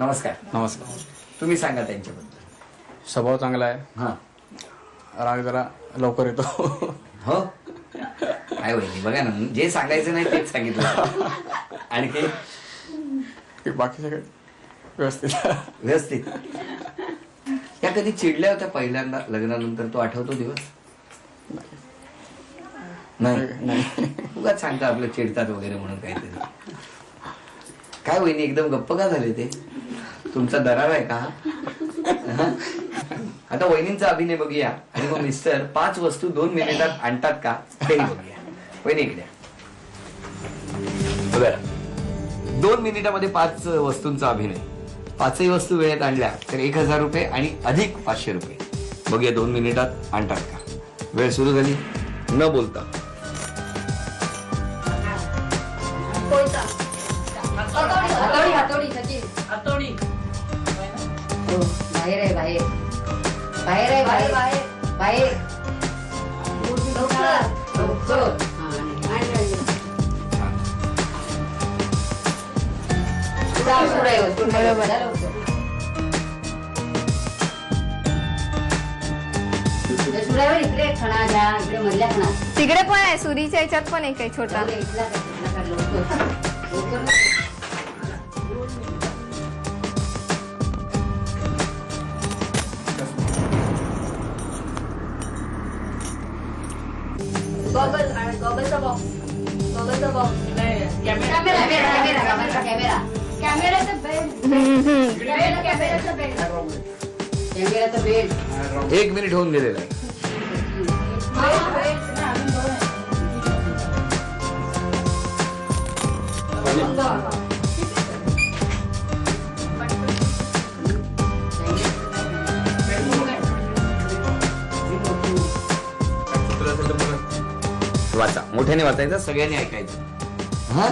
नमस्कार. नमस्कार. तुम्ही सांगा त्यांच्याबद्दल. स्वभाव चांगला आहे. हां. राग जरा लवकर येतो. हो काय होईल बघा ना, जे सांगायचं नाही तेच सांगितलं. आणखी बाकी सगळे व्यवस्थित. व्यवस्थित. त्या कधी चिडल्या होत्या पहिल्यांदा लग्नानंतर? तो आठवतो दिवस? नाही. उगाच सांगता आपलं चिडतात वगैरे म्हणून काहीतरी. काय वहिनी एकदम गप्प का झाले ते? तुमचा दरार आहे का? आता वहिनींचा अभिनय बघूया आणि मग मिस्टर 5 वस्तू 2 मिनिटात आणतात का हे बघूया. वहिनी इकडे बरं. 2 मिनिटामध्ये 5 वस्तूंचा अभिनय. 5ही वस्तू वेळेत आणल्या तर 1000 रुपये आणि अधिक 500 रुपये. बघूया 2 मिनिटात आणतात का. वेळ सुरू झाली. न बोलता बाहेर आहे, बाहेर बाहेर आहे, बाहेर बाहेर बाहेर इकडे खणा घ्या, इकडे मधल्या खणा. तिकडे पण आहे, सुरीच्या याच्यात पण एक आहे छोटा. गॉगलचा box, गॉगलचा box, camera, camera, कॅमेराचा belt, कॅमेराचा belt. 1 minute होऊन गेलेलं आहे. वाचा, मोठ्याने वाचायचं, सगळ्यांनी ऐकायचं. हा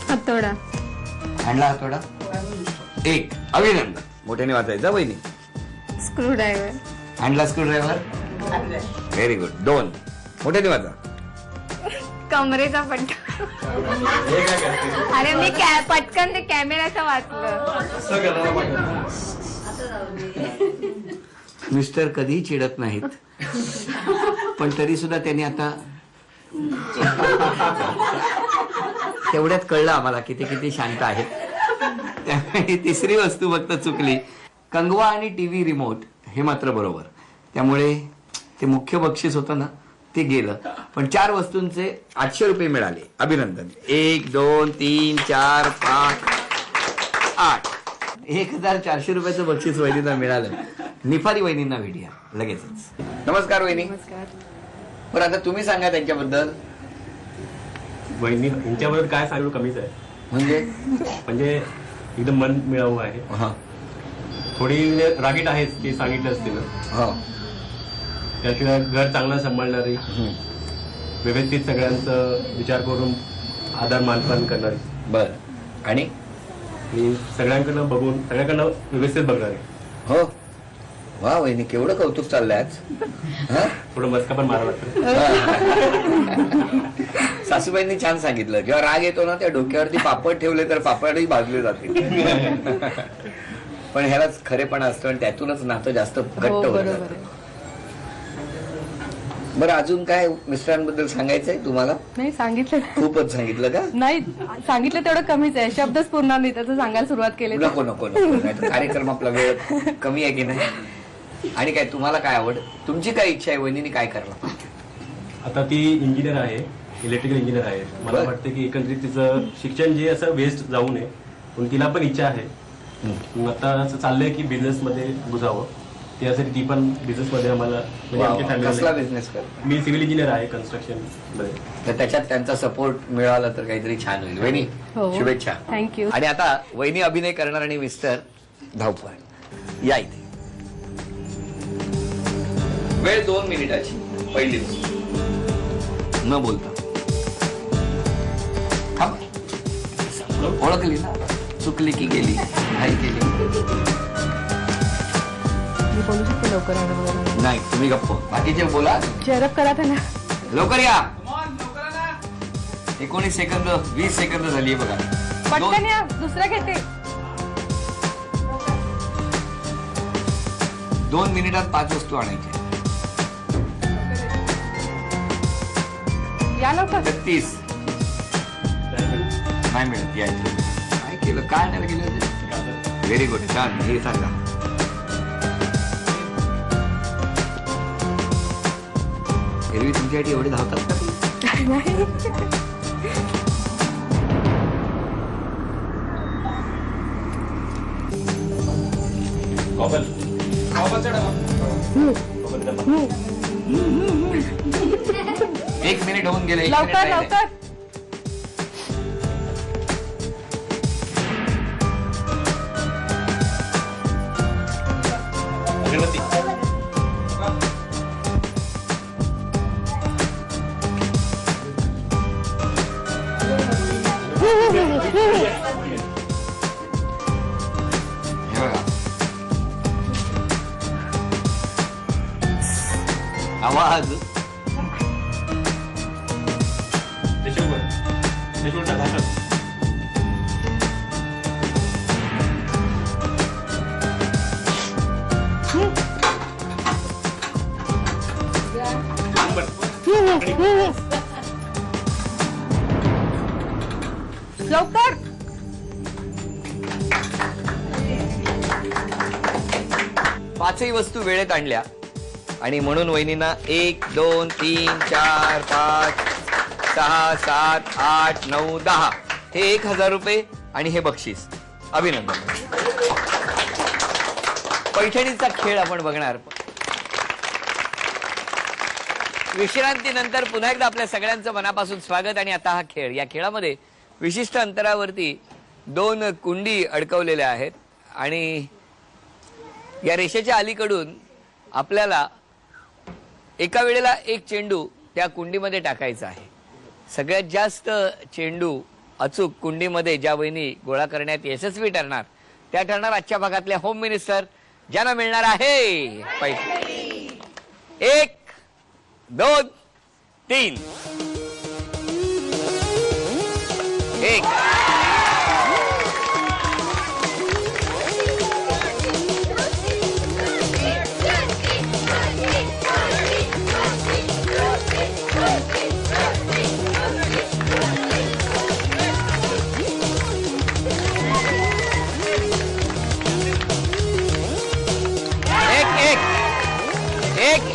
हातोडा आणला हातोडा. 1 अभिनंदन. मोठ्याने वाचायचं. वहिनी स्क्रू ड्रायव्हर आणला. Screw driver. Very good. 2 मोठ्याने वाचा. कमरेचा पट्टा. अरे मी पटकन ते कॅमेराचं वाचलं. मिस्टर कधीही चिडत नाहीत, पण तरी सुद्धा त्यांनी आता तेवढ्यात कळलं आम्हाला की ते किती शांत आहेत. त्यामुळे 3री वस्तू फक्त चुकली. कंगवा आणि टीव्ही रिमोट हे मात्र बरोबर. त्यामुळे ते मुख्य बक्षीस होतं ना ते गेलं. पण 4 वस्तूंचे 800 रुपये मिळाले. अभिनंदन. 1 2 3 4 5 8 1400 रुपयाचं बक्षीस वहिनींना मिळालं. निफारी वहिनींना भेटूया लगेचच. नमस्कार वहिनी. पण आता तुम्ही सांगा त्यांच्याबद्दल. वहिनी यांच्याबद्दल काय सांगू कमीच आहे. म्हणजे एकदम मन मिळावं आहे. थोडी रागीट आहेच की सांगितलं असतील. त्याशिवाय घर चांगलं सांभाळणारी, व्यवस्थित सगळ्यांचं विचार करून आधार मानपान करणारी. बर. आणि सगळ्यांकडनं बघून सगळ्यांकडनं व्यवस्थित बघणारी. हो वा वहिनी, केवढं कौतुक चाललंय आज. थोडं मस्का पण मारा लागतं. सासूबाईंनी छान सांगितलं, जेव्हा राग येतो ना त्या डोक्यावरती पापड ठेवले तर पापडही भाजले जाते. पण ह्यालाच खरेपणा असतो आणि त्यातूनच नातं जास्त घट्ट होतं. बरं, अजून काय मिस्टरांबद्दल सांगायचंय तुम्हाला? नाही सांगितलं. खूपच सांगितलं का? नाही सांगितलं तेवढं कमीच आहे. शब्दच पूर्ण नाही त्याचं सांगायला सुरुवात केली. नको नको नको, नाही कार्यक्रम आपला वेळ कमी आहे की नाही. आणि काय तुम्हाला काय आवड, तुमची काय इच्छा आहे? वहिनीने काय करायला? आता ती इंजिनियर आहे, इलेक्ट्रिकल इंजिनियर आहे. मला वाटतं की एकंदरीत तिचं शिक्षण जे असं वेस्ट जाऊ नये, पण तिला पण इच्छा आहे. आता असं चाललंय की बिझनेस मध्ये बुजावं. त्यासाठी ती पण बिझनेस मध्ये आम्हाला कसला बिझनेस करतो? मी सिव्हिल इंजिनियर आहे कन्स्ट्रक्शन मध्ये. तर त्याच्यात त्यांचा सपोर्ट मिळाला तर काहीतरी छान होईल. वहिनी शुभेच्छा. थँक्यू. आणि आता वहिनी अभिनय करणार आणि मिस्टर धावपळ. या इथे. वेळ 2 मिनिटाची. पहिली न बोलता ओळखली ना, चुकली की गेली, काय केली. मी बोलू शकते लवकर. नाही तुम्ही गप्प, बाकीचे बोला. चेअरअप करा त्यांना. लवकर या. 19 सेकंद 20 सेकंद झाली बघा. पटकन या, दुसरं घेते. 2 मिनिटात 5 वस्तू आणायच्या. या लवकर. 30 नाही मिळत यायचं. काय केलं, काय आणायला गेलं होते? व्हेरी गुड, छान. हे सांगा. एरवी तुमच्यासाठी एवढे धावतात का? कॉबल 1 मिनिट होऊन गेले. 1 मिनिट लवकर राहिलंय. लवकर. अगरबत्ती हे बघा. आवाज त्याच्यावर घाटत लवकर. पाचही वस्तू वेळेत आणल्या आणि म्हणून वहिनींना 1 2 3 4 5 6 7 8 9 10 हे 1000 रुपये आणि हे बक्षीस. अभिनंदन. पैठणीचा खेळ आपण बघणार. विश्रांतीनंतर पुन्हा एकदा आपल्या सगळ्यांचं मनापासून स्वागत. आणि आता हा खेळ, या खेळामध्ये विशिष्ट अंतरावरती 2 कुंडी अडकवलेल्या आहेत आणि या रेषेच्या अलीकडून आपल्याला एका वेळेला एक चेंडू त्या कुंडीमध्ये टाकायचा आहे. सगळ्यात जास्त चेंडू अचूक कुंडीमध्ये ज्या वहिनी गोळा करण्यात यशस्वी ठरणार त्या ठरणार आजच्या भागातल्या होम मिनिस्टर, ज्यांना मिळणार आहे पैसे. 1 2 3 1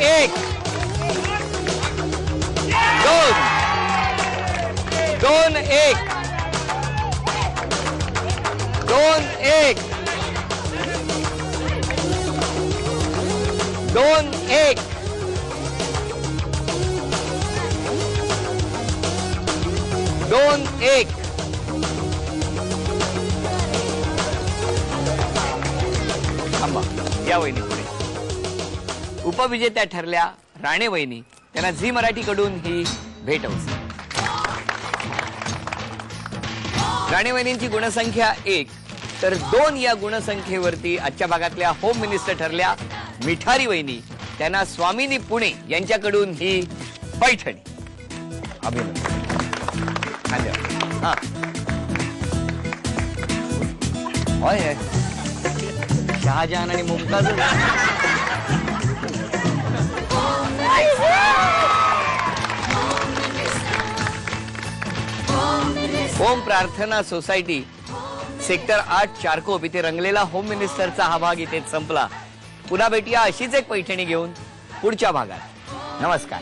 1 2 1 2 1 2 1 2 1 थांबा. या वहिनी पुढे. उपविजेत्या ठरल्या राणे वहिनी. त्यांना झी मराठी कडून ही भेट होती. राणे वहिनींची गुणसंख्या 1 तर 2 या गुणसंख्येवरती आजच्या भागातल्या होम मिनिस्टर ठरल्या मिठारी वहिनी. त्यांना स्वामिनी पुणे यांच्याकडून ही पैठणी. अभिनंदन. धन्यवाद. हा होय, शहाजहान आणि मुमताज. होम प्रार्थना सोसायटी सेक्टर 8 चारकोप इथे रंगलेला होम मिनिस्टरचा हा भाग इथेच संपला. पुन्हा भेटूया अशीच एक पैठणी घेऊन पुढच्या भागात. नमस्कार.